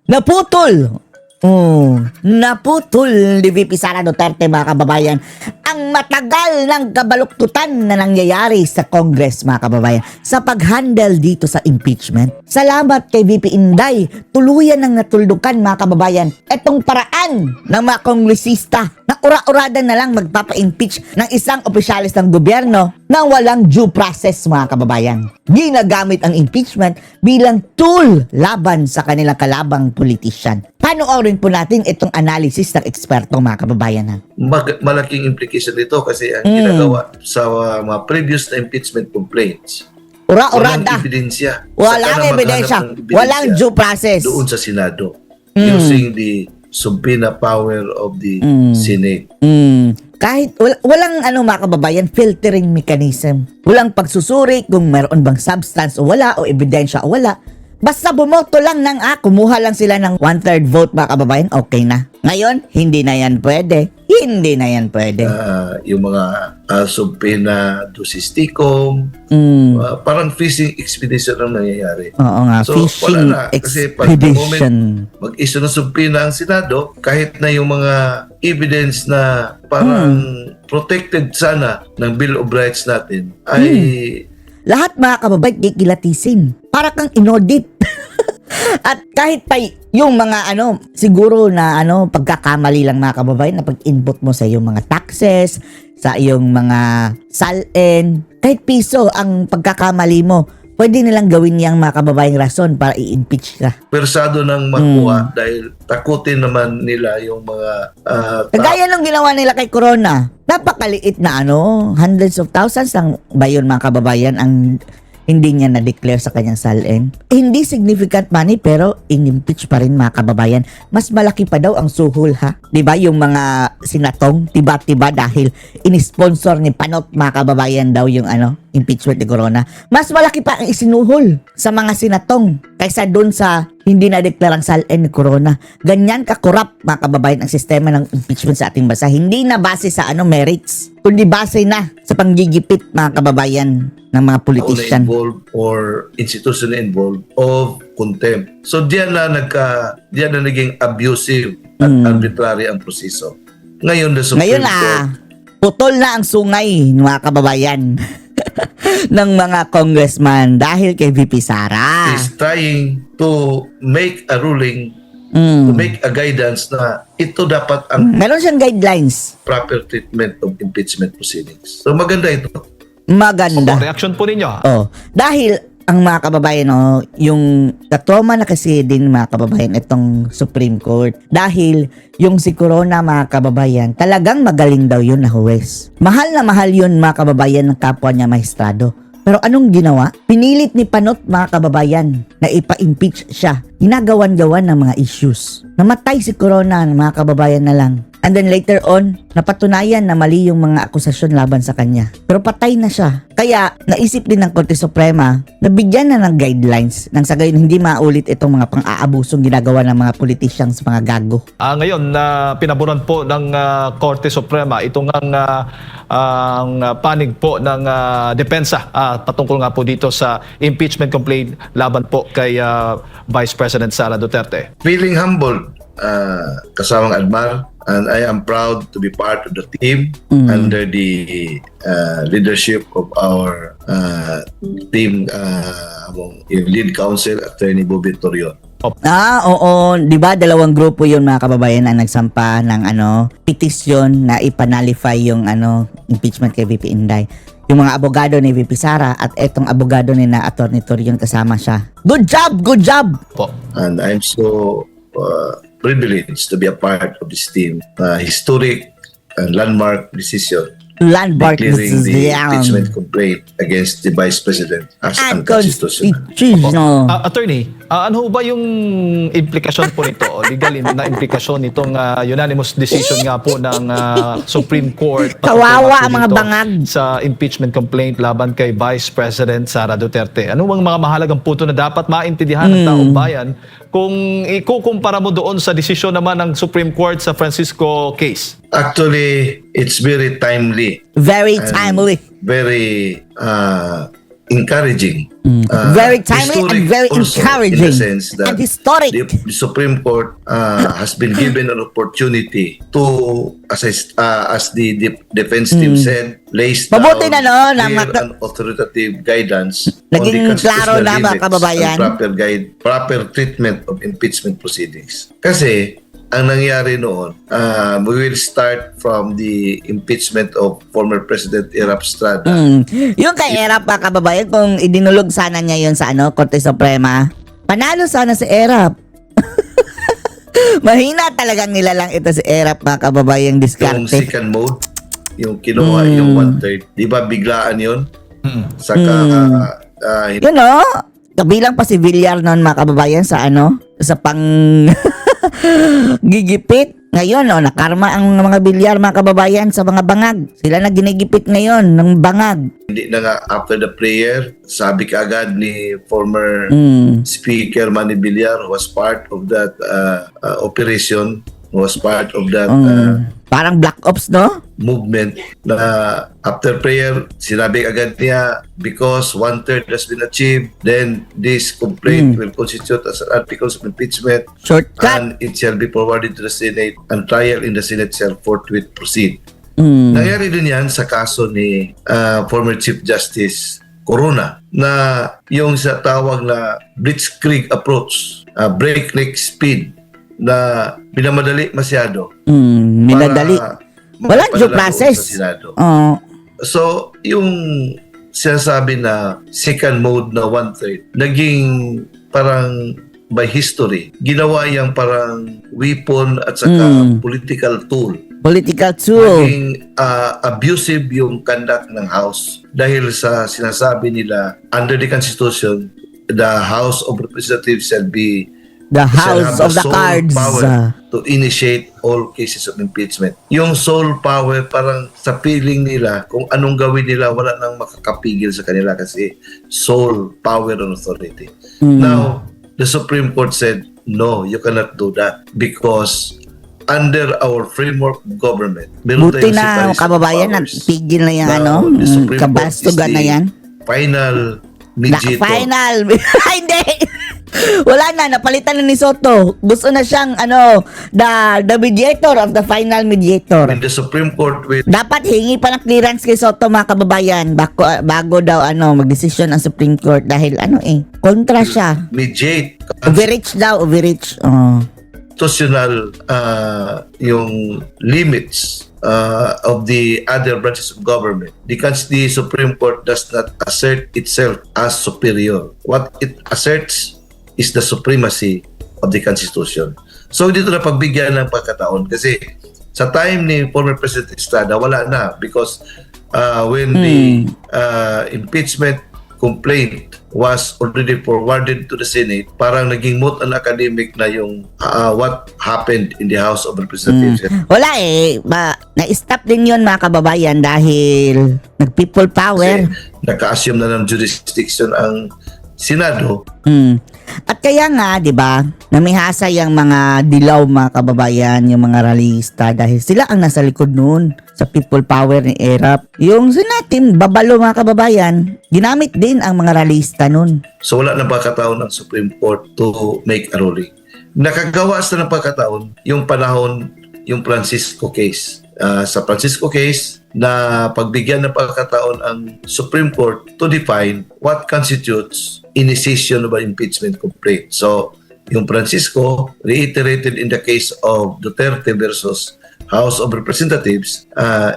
Naputol! Naputol ni VP Sara Duterte, mga kababayan, ang matagal ng kabaluktutan na nangyayari sa Congress, mga kababayan, sa pag-handle dito sa impeachment. Salamat kay VP Inday, tuluyan ng natuldukan, mga kababayan, etong paraan ng mga kongresista na ura-urada na lang magpapa-impeach ng isang opisyalis ng gobyerno na walang due process, mga kababayan. Ginagamit ang impeachment bilang tool laban sa kanilang kalabang politician. Panoorin po natin itong analysis ng eksperto, mga kababayan. Malaking implication nito kasi ang ginagawa sa mga previous na impeachment complaints, walang Ura-urada. ebidensya. Walang Saka na ebidensya. maghanap ng ebidensya Walang due process. doon sa Senado using the subpoena power of the Senate. Kahit walang mga kababayan, filtering mechanism. Walang pagsusuri kung meron bang substance o wala, o ebidensya o wala. Basta bumoto lang ng kumuha lang sila ng 1/3 vote, mga kababayan, okay na. Ngayon, hindi na yan pwede. Hindi na yan pwede. Yung mga subpoena dosisticum, parang fishing expedition ang nangyayari. Oo nga, So, fishing wala na. Kasi pag the expedition. mag-issue ng subpoena ang Senado, kahit na yung mga evidence na parang protected sana ng Bill of Rights natin ay Lahat, mga kababayan, kikilatisin. Para kang inaudit. At kahit pa yung mga siguro na pagkakamali lang, mga kababayan, na pag-input mo sa iyong mga taxes, sa iyong mga salin, kahit piso ang pagkakamali mo, pwede nilang gawin niyang, mga kababayang rason para i-impeach ka. persado ng makuha dahil takutin naman nila yung mga Kagaya nung ginawa nila kay Corona. Napakaliit na hundreds of thousands lang ba yun, mga kababayan, ang hindi niya na-declare sa kanyang salin. Hindi significant money pero in-impeach pa rin, mga kababayan. Mas malaki pa daw ang suhol, ha? Diba yung mga sinatong, tiba-tiba dahil in-sponsor ni Panot, mga kababayan, daw yung impeachment ni Corona. Mas malaki pa ang isinuhol sa mga sinatong kaysa dun sa hindi na-deklarang salin ni Corona. Ganyan ka-corrupt, mga kababayan, ang sistema ng impeachment sa ating bansa. Hindi na base sa merits, kundi base na sa panggigipit, mga kababayan, ng mga politician. involved or institution involved of contempt. So diyan na naging abusive at arbitrary ang proseso. Ngayon the Supreme Ngayon Court putol na ang sungay, mga kababayan, ng mga congressman dahil kay VP Sara. is trying to make a ruling, to make a guidance na ito dapat ang Meron siyang guidelines. proper treatment of impeachment proceedings. So maganda ito. Maganda. Reaction po ninyo. Dahil ang mga kababayan, yung katroma na kasi din, mga kababayan, itong Supreme Court. Dahil yung si Corona, mga kababayan, talagang magaling daw yun na huwes. Mahal na mahal yun, mga kababayan, ng kapwa niya maestrado. Pero anong ginawa? Pinilit ni Panot, mga kababayan, na ipa-impeach siya. Ginagawan-gawan ng mga issues. Namatay si Corona, mga kababayan na lang. And then later on, napatunayan na mali yung mga akusasyon laban sa kanya. Pero patay na siya. Kaya naisip din ng Korte Suprema na bigyan na ng guidelines nang sa gayon hindi maulit itong mga pang-aabusong ginagawa ng mga politicians, mga gago. Ngayon, pinaburan po ng Korte Suprema itong ang panig po ng depensa patungkol nga po dito sa impeachment complaint laban po kay Vice President Sara Duterte. Feeling humbled, kasamang Admar, and I am proud to be part of the team under the leadership of our team, yung lead counsel, Attorney Bobby Torion. Oo, 'di ba? Dalawang grupo 'yon, mga kababayan, ang nagsampa ng petisyon na ipanalify yung impeachment kay VP Inday. Yung mga abogado ni VP Sara at etong abogado ni na Attorney Torion kasama siya. Good job, good job. Po. And I'm so privileged to be a part of this team. Historic and landmark decision Landmark declaring the decision. impeachment complaint against the Vice President as unconstitutional. Unconstitutional. Attorney, ano ba yung implikasyon po nito, legal na implikasyon nitong unanimous decision nga po ng Supreme Court Kawawa ang mga dito bangag. sa impeachment complaint laban kay Vice President Sara Duterte? Ano bang mga mahalagang punto na dapat maintindihan ng taong bayan kung ikukumpara mo doon sa desisyon naman ng Supreme Court sa Francisco case? Actually, it's very timely. Very and timely. Very encouraging. Very timely Historic and very also, encouraging. in the sense that And historic. the Supreme Court has been given an opportunity to, as the defense team said, lays down Mabuti na, no, na clear and authoritative guidance Naging on the klaro constitutional na, mga limits kababayan. and proper treatment of impeachment proceedings. Kasi ang nangyari noon, we will start from the impeachment of former President Erap Estrada. Yung kay Erap, mga kababayan, kung idinulog sana niya yun sa Korte Suprema, panalo sana si Erap. Mahina talagang nilalang ito si Erap, mga kababayan, Yung diskarte. second mode, yung kinuha yung 1/3, di ba biglaan yun? Saka, Yun no, kabilang pa si Villar noon, mga kababayan, sa sa pang gigipit. Ngayon, nakarma ang mga Villar, mga kababayan, sa mga bangag. Sila na ginigipit ngayon ng bangag. hindi na nga after the prayer, sabi kaagad ni former Speaker Manny Villar, who was part of that operation, who was part of that Parang black ops, no? movement, na after prayer, sinabi agad niya, because 1/3 has been achieved, then this complaint will constitute as an articles of impeachment Shortcut. and it shall be forwarded to the Senate and trial in the Senate shall forthwith proceed. Mm. Nangyari din yan sa kaso ni former Chief Justice Corona, na yung sa tawag na blitzkrieg approach, breakneck speed, na minamadali masyado. Minadali. para Walang due maipadala doon process. sa Senado. Oo. So, yung sinasabi na second mode na 1/3, naging parang by history, ginawa yung parang weapon at saka political tool. Political tool. Naging abusive yung conduct ng House dahil sa sinasabi nila, under the Constitution, the House of Representatives shall be The shall House have of the the sole Cards. power to initiate all cases of impeachment. Yung sole power, parang sa feeling nila, kung anong gawin nila, wala nang makakapigil sa kanila kasi sole power and authority. Now, the Supreme Court said, no, you cannot do that because under our framework of government, meron Buti tayong na, separation of kababayan, powers. nagpigil na yan, Now, the Supreme Court kabastugan is na the yan. final mediator. Final. Hindi. Wala na, napalitan na ni Soto. Gusto na siyang, the mediator of the final mediator. When the Supreme Court will Dapat hingi pa ng clearance kay Soto, mga kababayan, bago daw, magdesisyon ang Supreme Court dahil, kontra siya. mediate Overreach daw, overreach. constitutional yung limits of the other branches of government. Because the Supreme Court does not assert itself as superior. What it asserts is the supremacy of the Constitution. So dito na pagbigyan ng pagkataon kasi sa time ni former President Estrada, wala na because when the impeachment complaint was already forwarded to the Senate, parang naging moot and academic na yung what happened in the House of Representatives. Wala na-stop din yun, mga kababayan, dahil nag-people power. Kasi naka-assume na ng jurisdiction ang Senado. At kaya nga, 'di ba, namihasa yung mga dilaw, mga kababayan, yung mga rallyista dahil sila ang nasa likod noon sa people power ni Erap. Yung sinatin babalo, mga kababayan, ginamit din ang mga rallyista noon. So wala na pagkataon ng Supreme Court to make a ruling. Nakagawa sa ng pagkataon yung panahon, yung Francisco case. Sa Francisco case, na pagbigyan ng pagkataon ang Supreme Court to define what constitutes initiation of an impeachment complaint. So, yung Francisco reiterated in the case of Duterte versus House of Representatives,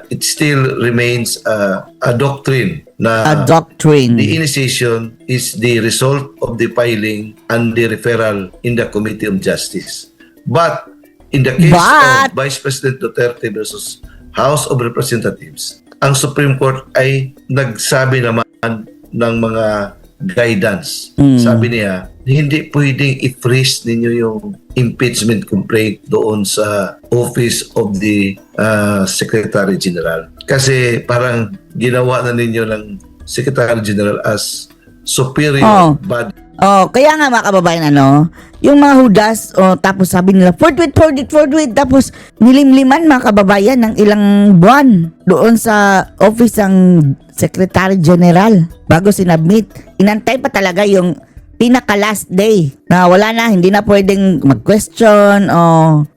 it still remains a doctrine na A doctrine. the initiation is the result of the filing and the referral in the Committee of Justice. But in the case of Vice President Duterte versus House of Representatives, ang Supreme Court ay nagsabi naman ng mga guidance. Sabi niya, hindi pwedeng i-freeze ninyo yung impeachment complaint doon sa Office of the Secretary General. Kasi parang ginawa na ninyo ng Secretary General as superior body. Kaya nga, mga kababayan, yung mga hudas, tapos sabi nila, forthwith, tapos nilimliman, mga kababayan, ng ilang buwan doon sa office ng Secretary General bago sinubmit. Inantay pa talaga yung pinaka last day na wala na, hindi na pwedeng mag-question o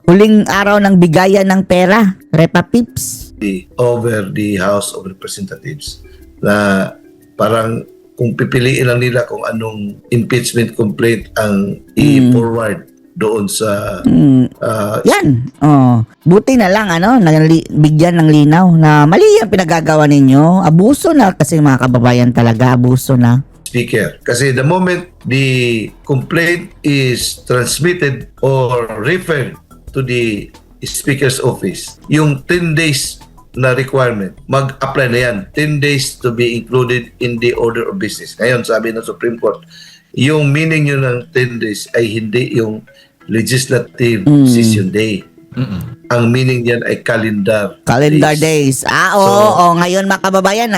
huling araw ng bigayan ng pera. Repa Pips. Over the House of Representatives na parang kung pipiliin lang nila kung anong impeachment complaint ang i-forward doon sa Yan. Buti na lang bigyan ng linaw na mali ang pinagagawa ninyo. Abuso na kasi mga kababayan talaga, abuso na. Speaker. Kasi the moment the complaint is transmitted or referred to the Speaker's office, yung 10 days na requirement, mag-apply na yan. 10 days to be included in the order of business. Ngayon, sabi ng Supreme Court, yung meaning yun ng 10 days ay hindi yung legislative session day. Ang meaning yan ay calendar Days. Oo. Ngayon mga kababayan,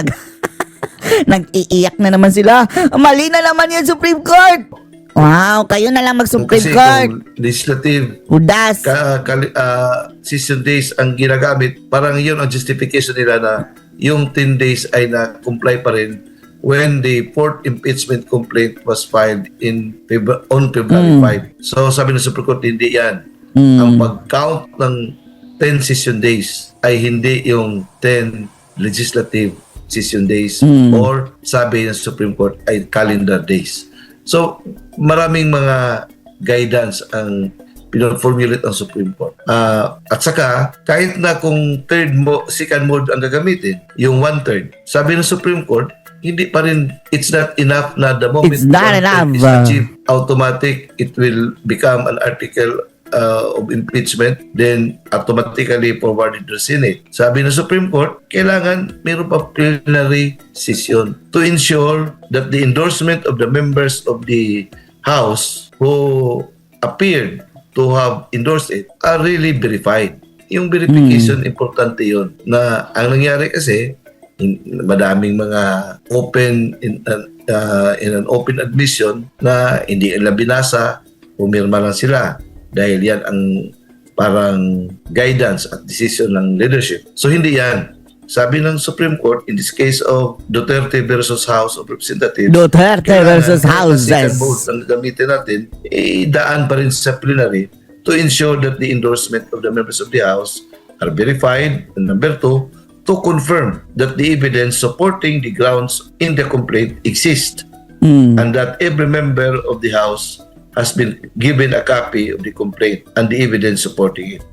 nag-iiyak na naman sila. Mali na naman yung Supreme Court. Wow, kayo na lang mag-Supreme Kasi Court. kung legislative Udas. session days ang ginagamit, parang yun ang justification nila na yung 10 days ay na-comply pa rin when the fourth impeachment complaint was filed on February 5. So sabi ng Supreme Court, hindi yan. Ang pag-count ng 10 session days ay hindi yung 10 legislative session days or sabi ng Supreme Court ay calendar days. So maraming mga guidance ang pinoformulate ang Supreme Court. At saka, kahit na kung second mode ang gagamitin, yung 1/3, sabi ng Supreme Court, hindi pa rin, it's not enough na the moment It's not 1/3 enough. is achieved, automatic, it will become an article of impeachment, then automatically forwarded to the Senate. Sabi ng Supreme Court, kailangan mayroon pa plenary session to ensure that the endorsement of the members of the House who appeared to have endorsed it are really verified. Yung verification, importante yun. Na ang nangyari kasi, madaming mga open in an open admission na hindi nila binasa, pumirma lang sila dahil yan ang parang guidance at decision ng leadership. So hindi yan. Sabi ng Supreme Court, in this case of Duterte versus House of Representatives, Duterte versus Houses. Houses. Second vote ang gamitin natin, daan pa rin sa plenary to ensure that the endorsement of the members of the House are verified. And number 2, to confirm that the evidence supporting the grounds in the complaint exists and that every member of the House has been given a copy of the complaint and the evidence supporting it.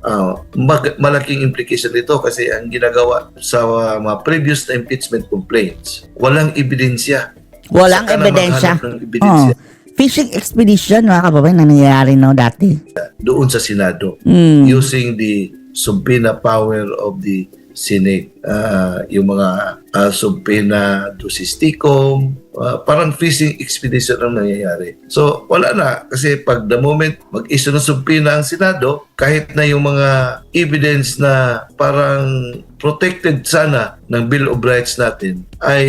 Malaking implication nito kasi ang ginagawa sa mga previous na impeachment complaints, walang ebidensya. Walang Saka na ebidensya. maghanap ng ebidensya Fishing expedition, mga kababayan, na nangyayari dati. doon sa Senado using the subpoena power of the Senate. Yung mga subpoena do sisticum, parang fishing expedition ang nangyayari. So wala na kasi pag the moment mag-issue ng subpoena ang Senado, kahit na yung mga evidence na parang protected sana ng Bill of Rights natin ay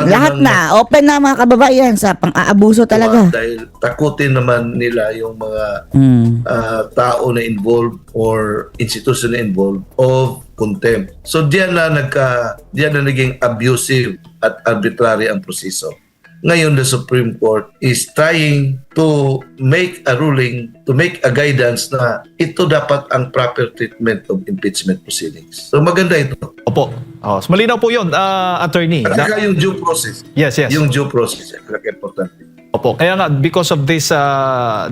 Lahat na. Open na mga kababayan sa pang-aabuso talaga. dahil takutin naman nila yung mga tao na involved or institution na involved of contempt. So diyan na naging abusive at arbitrary ang proseso. Ngayon, the Supreme Court is trying to make a ruling, to make a guidance na ito dapat ang proper treatment of impeachment proceedings. So maganda ito. Opo. So malinaw po yun, attorney. At saka yung due process. Yes. Yung due process, importante. Opo. Kaya nga, because of this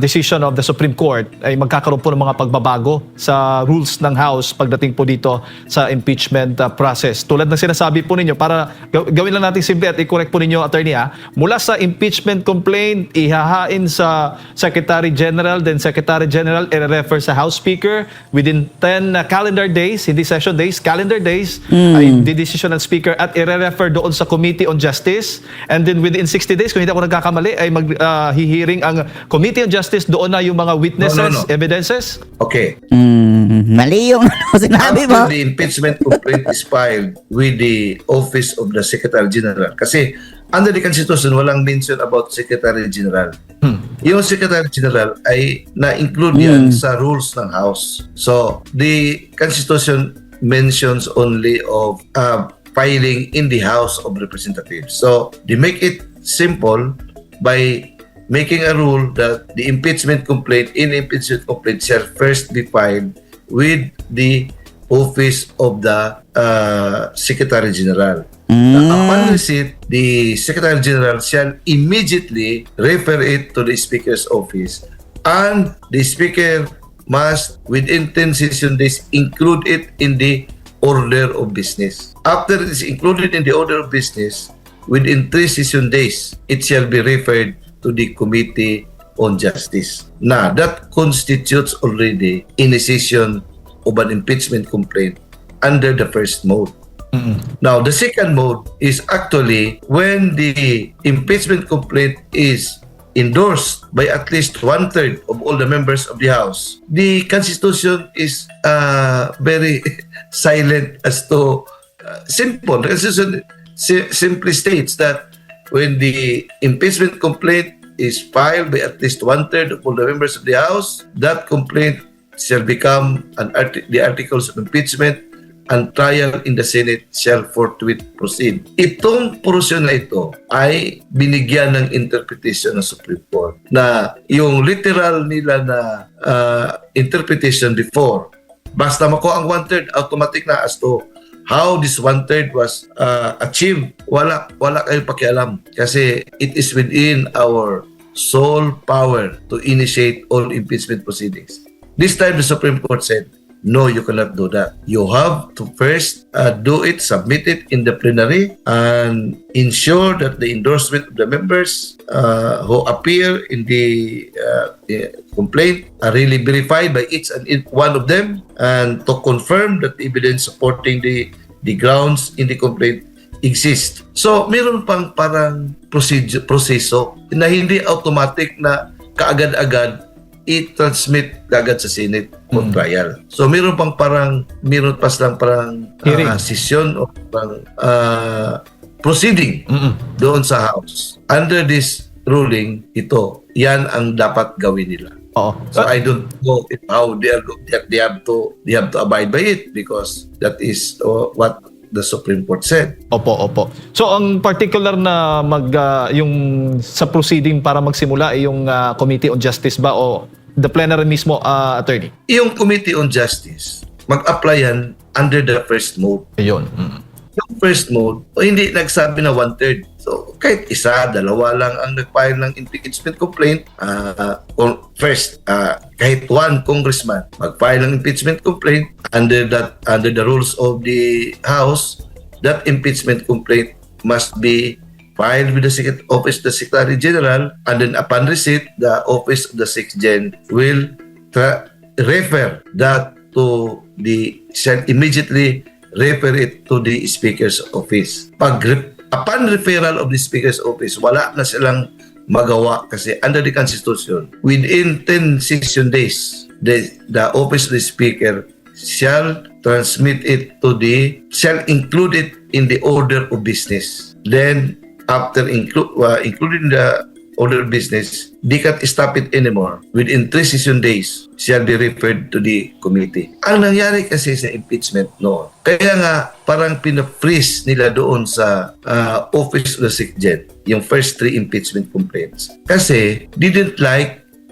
decision of the Supreme Court, ay magkakaroon po ng mga pagbabago sa rules ng House pagdating po dito sa impeachment process. Tulad ng sinasabi po ninyo, para gawin lang natin simple at i-correct po ninyo, attorney, mula sa impeachment complaint, ihahain sa Secretary General, then Secretary General i-refer sa House Speaker within 10 calendar days, hindi session days, calendar days, ay di-decision ng Speaker at i-refer doon sa Committee on Justice, and then within 60 days, kung hindi ako nagkakamali, ay maghihiring ang Committee on Justice, doon na yung mga witnesses, No. evidences. Okay. Mali yung sinabi mo. After the impeachment complaint is filed with the Office of the Secretary General. Kasi under the Constitution, walang mention about Secretary General. Yung Secretary General ay na-include yan sa rules ng House. So, the Constitution mentions only of filing in the House of Representatives. So they make it simple by making a rule that the impeachment complaint shall first be filed with the office of the Secretary General. Upon receipt, the Secretary General shall immediately refer it to the Speaker's office, and the Speaker must, within 10 session days, include it in the order of business. After it is included in the order of business, within 3 session days, it shall be referred to the Committee on Justice. Now, that constitutes already initiation of an impeachment complaint under the first mode. Now, the second mode is actually when the impeachment complaint is endorsed by at least 1/3 of all the members of the House. The Constitution is very silent as to simple. The Constitution simply states that when the impeachment complaint is filed by at least 1/3 of all the members of the House, that complaint shall become the articles of impeachment, and trial in the Senate shall forthwith proceed. Itong porosyon na ito ay binigyan ng interpretation ng Supreme Court na yung literal nila na interpretation before, basta makuha ang 1/3, automatic na as to how this 1/3 was achieved, wala kayong pakialam kasi it is within our sole power to initiate all impeachment proceedings. This time the Supreme Court said, no, you cannot do that. You have to first do it, submit it in the plenary, and ensure that the endorsement of the members who appear in the complaint are really verified by each and one of them, and to confirm that the evidence supporting the grounds in the complaint exist. So, meron pang parang proseso na hindi automatic na kaagad-agad i-transmit agad sa Senate for trial. So meron pa lang parang session o parang proceeding doon sa House. Under this ruling, yan ang dapat gawin nila. So I don't know how they have to abide by it, because that is what the Supreme Court said. Opo. So ang particular na yung sa proceeding para magsimula ay yung Committee on Justice ba o the plenary mismo, attorney? Yung Committee on Justice, mag-apply yan under the first mode. Ayun. Yung first mode, hindi nagsabi na 1/3. So kahit isa, dalawa lang ang nag-file ng impeachment complaint, first, kahit one congressman mag-file ng impeachment complaint under the rules of the House, that impeachment complaint must be filed with the office of the Secretary General, and then upon receipt, the office of the SecGen will refer that to shall immediately refer it to the Speaker's office. Upon referral of the Speaker's office, wala na silang magawa kasi under the Constitution, within 10 session days, the office of the Speaker shall include it in the order of business. Then, after including the order of business, they can't stop it anymore. Within 3 session days, shall be referred to the committee. Ang nangyari kasi sa impeachment noon, kaya nga parang pina-freeze nila doon sa office of the SecGen, yung first 3 impeachment complaints. Kasi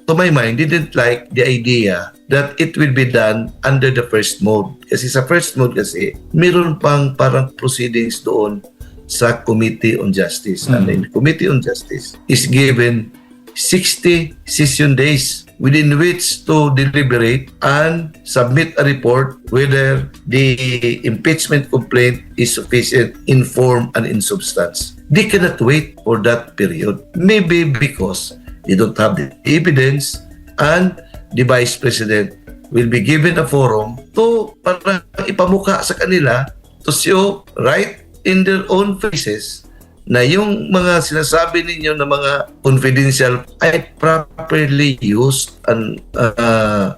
to my mind, didn't like the idea that it will be done under the first mode. Kasi sa first mode kasi, meron pang parang proceedings doon sa Committee on Justice. And the Committee on Justice is given 60 session days within which to deliberate and submit a report whether the impeachment complaint is sufficient in form and in substance. They cannot wait for that period. Maybe because they don't have the evidence, and the Vice President will be given a forum to para ipamukha sa kanila to show right in their own faces na yung mga sinasabi ninyo na mga confidential ay properly used and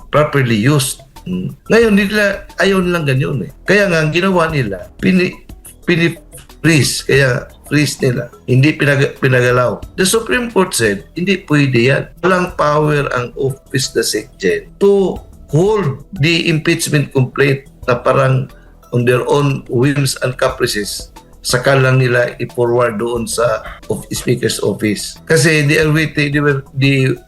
properly used. Ngayon nila ayaw nilang ganyan eh. Kaya nga ang ginawa nila, freeze, kaya freeze nila. Hindi pinagalaw. The Supreme Court said, hindi pwede yan. Walang power ang office the SecGen to hold the impeachment complaint na parang on their own whims and caprices saka lang nila i-forward doon sa Speaker's Office. Kasi they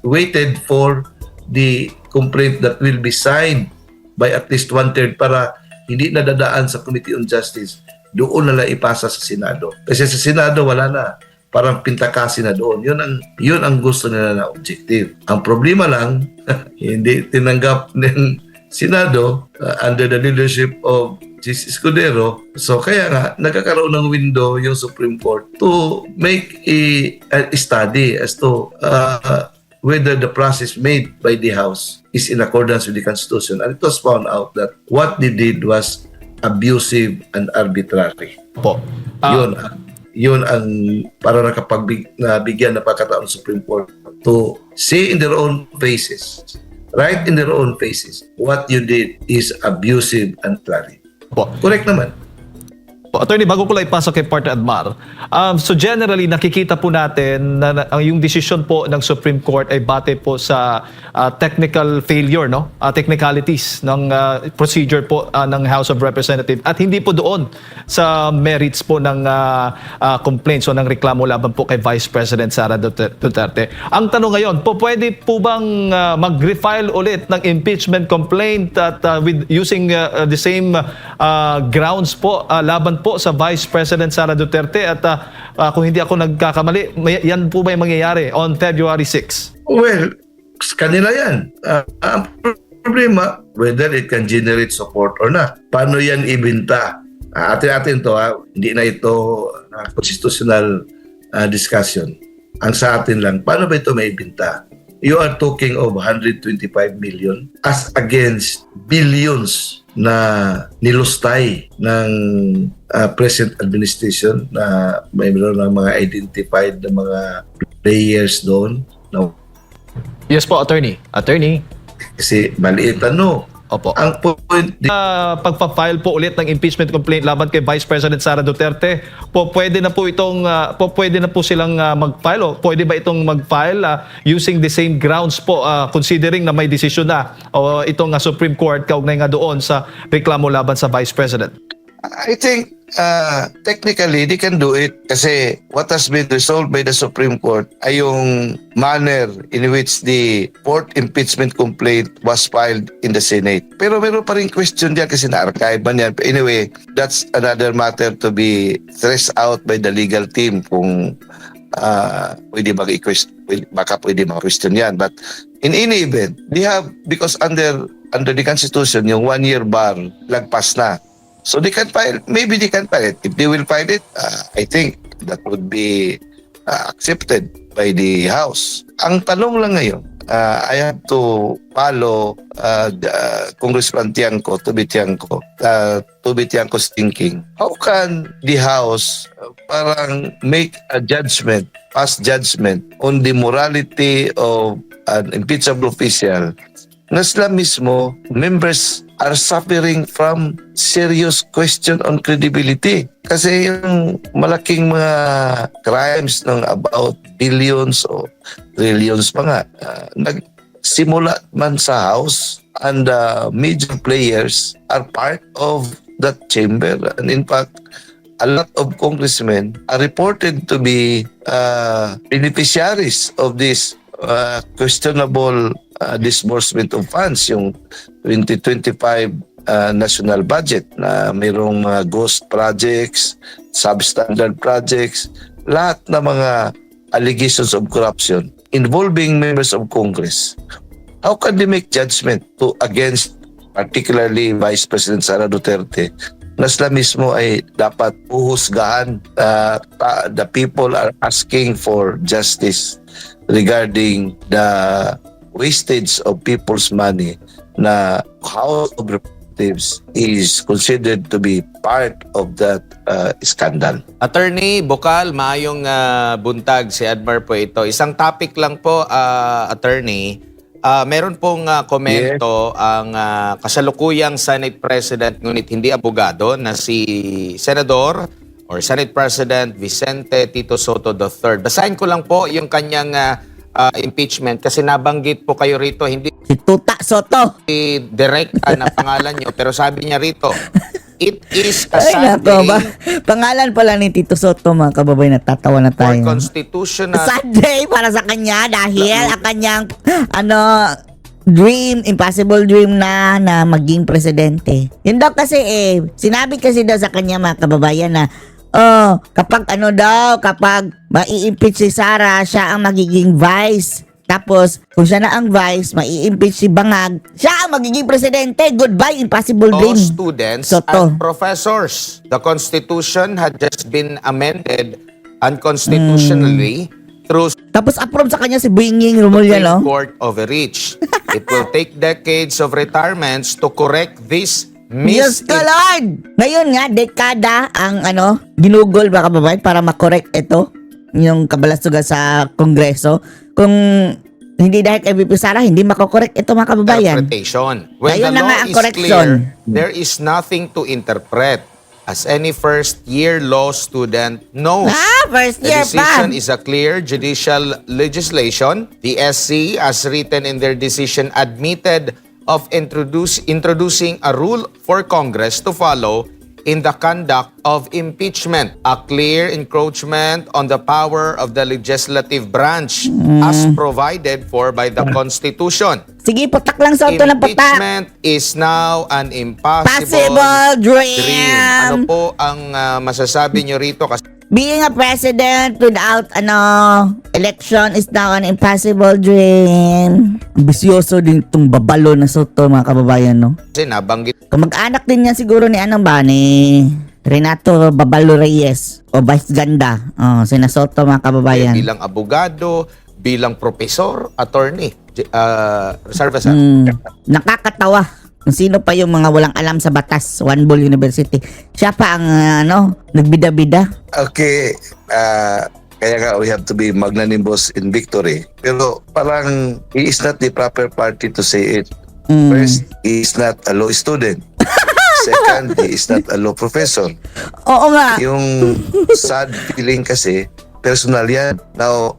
waited for the complaint that will be signed by at least 1/3 para hindi na dadaan sa Committee on Justice. Doon na lang ipasa sa Senado. Kasi sa Senado wala na. Parang pintakasi na doon. Yun ang gusto nila na objective. Ang problema lang, hindi tinanggap ng Senado under the leadership of Justice Escudero. So kaya nga, nagkakaroon ng window yung Supreme Court to make a study as to whether the process made by the House is in accordance with the Constitution. And it was found out that what they did was abusive and arbitrary. Po. Yun ang para nabigyan na pagkataon ng Supreme Court to say in their own faces, right in their own faces, what you did is abusive and arbitrary. Po. Correct naman. Attorney, bago ko lang ipasok kay Partner Admar, so generally nakikita po natin na yung desisyon po ng Supreme Court ay base po sa technical failure, no? Technicalities ng procedure po ng House of Representatives at hindi po doon sa merits po ng complaints o ng reklamo laban po kay Vice President Sara Duterte. Ang tanong ngayon, pwede po bang mag-refile ulit ng impeachment complaint at with using the same grounds po laban po sa Vice President Sara Duterte at kung hindi ako nagkakamali, yan po ba yung mangyayari on February 6? Well, kanila yan. Ang problema, whether it can generate support or not. Paano yan ibenta? Atin-atin to, hindi na ito constitutional discussion. Ang sa atin lang, paano ba ito maibenta? You are talking of 125 million as against billions na nilustay ng present administration na mayroon ng mga identified na mga players doon. No? Yes po, Attorney. Attorney. Kasi maliit ano. Opo. Ang point Pagpa-file po ulit ng impeachment complaint laban kay Vice President Sara Duterte, pwede na po silang mag-file o pwede ba itong mag-file using the same grounds po considering na may desisyon na o itong Supreme Court kaugnay nga doon sa reklamo laban sa Vice President? I think technically they can do it kasi what has been resolved by the Supreme Court ay yung manner in which the fourth impeachment complaint was filed in the Senate. Pero meron pa rin question diyan kasi na-archive man yan. Anyway, that's another matter to be stressed out by the legal team kung baka pwede ma-question yan. But in any event, they have, because under the Constitution, yung 1-year bar lagpas na. So they can file, maybe they can file it. If they will file it, I think that would be accepted by the House. Ang tanong lang ngayon, I have to follow Congressman Tubitiangco's thinking. How can the House parang make a judgment, pass judgment on the morality of an impeachable official na sila mismo, members are suffering from serious question on credibility. Kasi yung malaking mga crimes ng about billions o trillions pa nga, nagsimula man sa House and major players are part of that chamber. And in fact, a lot of congressmen are reported to be beneficiaries of this questionable disbursement of funds, yung 2025 national budget na mayroong ghost projects, substandard projects, lahat ng mga allegations of corruption involving members of Congress. How can they make judgment against particularly Vice President Sara Duterte na sila mismo ay dapat uhusgahan? The people are asking for justice regarding the wastage of people's money na House of Representatives is considered to be part of that scandal. Attorney Bocal, maayong buntag si Admar po ito. Isang topic lang po, Attorney. Meron pong komento ang kasalukuyang Senate President ngunit hindi abogado na si Senador or Senate President Vicente Tito Soto III. Basahin ko lang po yung kanyang impeachment kasi nabanggit po kayo rito, hindi Si Tuta Soto. direct na pangalan nyo, pero sabi niya rito, It is a Ay, sad nako ba? day Pangalan pala ni Tito Soto, mga kababayan, natatawa na for tayo. constitutional Sad day para sa kanya dahil ang kanyang dream, impossible dream na maging presidente. Yun daw kasi sinabi kasi daw sa kanya mga kababayan na kapag kapag mai-impeach si Sara, siya ang magiging vice. Tapos, kung siya na ang vice, mai-impeach si Bangag, siya ang magiging presidente. Goodbye, impossible dream. students Soto. and professors. The Constitution had just been amended unconstitutionally through Tapos approve sa kanya si Binging Rumulya, Supreme no? Court overreach. It will take decades of retirements to correct this Yes, ka Lord! Ngayon nga, dekada ang ginugol ba kababayan para makorek ito, yung kabalasugan sa Kongreso. Kung hindi dahil kay VP Sara, hindi makokorek ito mga kababayan. interpretation. When Ayun the na nga law ang is correction. clear, there is nothing to interpret. As any first-year law student knows, First the year pa. decision is a clear judicial legislation. The SC, as written in their decision, admitted of introducing a rule for Congress to follow in the conduct of impeachment, a clear encroachment on the power of the legislative branch as provided for by the Constitution. Sige, patak lang sa ito ng patak. Impeachment is now an impossible Possible dream. dream. Ano po ang masasabi nyo rito? Kasi Being a president without election is now an impossible dream. Ambisyoso din itong babalo na Soto mga kababayan, no? nabanggit Kamag-anak din yan siguro ni ni Renato Babalo Reyes o Vice Ganda. Sina Soto mga kababayan. bilang abogado, bilang profesor, attorney, reserve sir. Nakakatawa kung sino pa yung mga walang alam sa batas, One Ball University. Siya pa ang nagbida-bida. Okay, kaya nga we have to be magnanimous in victory. Pero parang he is not the proper party to say it. First, he is not a law student. Second, he is not a law professor. Oo nga. Yung sad feeling kasi, personal yan. Now,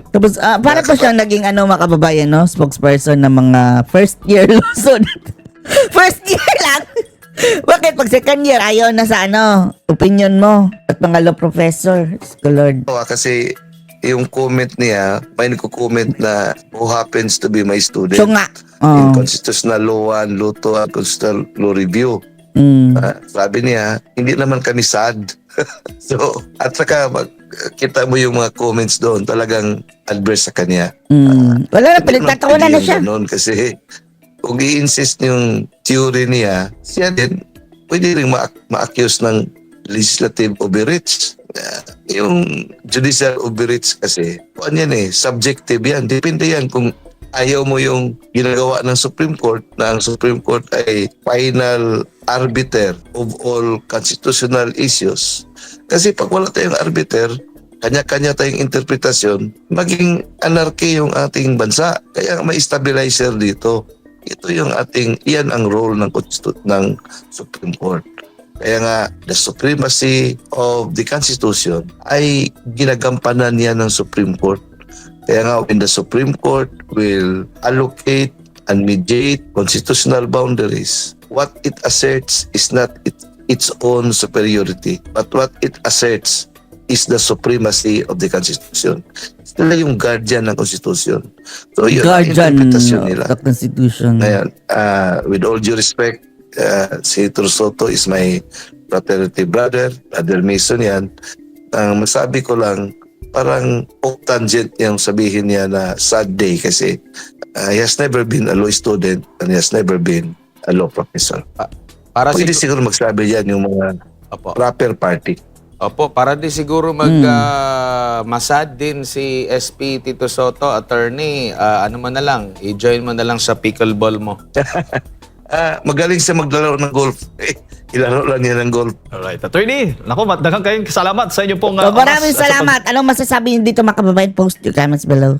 Tapos para pa siyang naging mga kababayan, no? Spokesperson ng mga first year law student. First year lang. Bakit pag second year ayaw na sa opinion mo at mga law professor? Lord. kasi yung comment niya, may nagko-comment na who happens to be my student. So nga. In Constitutional Law 1, Law 2, at Constitutional Law Review. Sabi niya, hindi naman kami sad. So, at saka kita mo yung mga comments doon, talagang adverse sa kanya. Wala na, pinagtatawanan na siya. Ganun, kasi kung i-insist yung theory niya, siya din, pwede rin ma-accuse ng legislative overreach. Yung judicial overreach kasi, ano yan subjective yan. Depende yan kung ayaw mo yung ginagawa ng Supreme Court na ang Supreme Court ay final arbiter of all constitutional issues. Kasi pag wala tayong arbiter, kanya-kanya tayong interpretasyon, maging anarchy yung ating bansa. Kaya may stabilizer dito. Ito yung iyan ang role ng Supreme Court. Kaya nga, the supremacy of the Constitution ay ginagampanan niya ng Supreme Court. Kaya nga, when the Supreme Court will allocate and mediate constitutional boundaries, what it asserts is not its own superiority, but what it asserts is the supremacy of the Constitution. Sila yung guardian ng Constitution. So, yun ang Guardian interpretasyon of nila. the Constitution. Ngayon, with all due respect, si Soto is my fraternity brother Mason yan. Ang masabi ko lang, parang off-tangent yung sabihin niya na sad day kasi he has never been a law student and he has never been a law professor. Para Pwede siguro magsabi yan yung mga Opo. proper party. Opo, para di siguro masad din si SP Tito Soto, attorney, ano mo na lang, i-join mo na lang sa pickleball mo. Magaling siya maglalaro ng golf. Ilaro lang niya ng golf. Alright, attorney. Naku, daghang kayong salamat sa inyo pong So, maraming oras at sa salamat. Anong masasabi niyo dito mga kababayan? Post your comments below.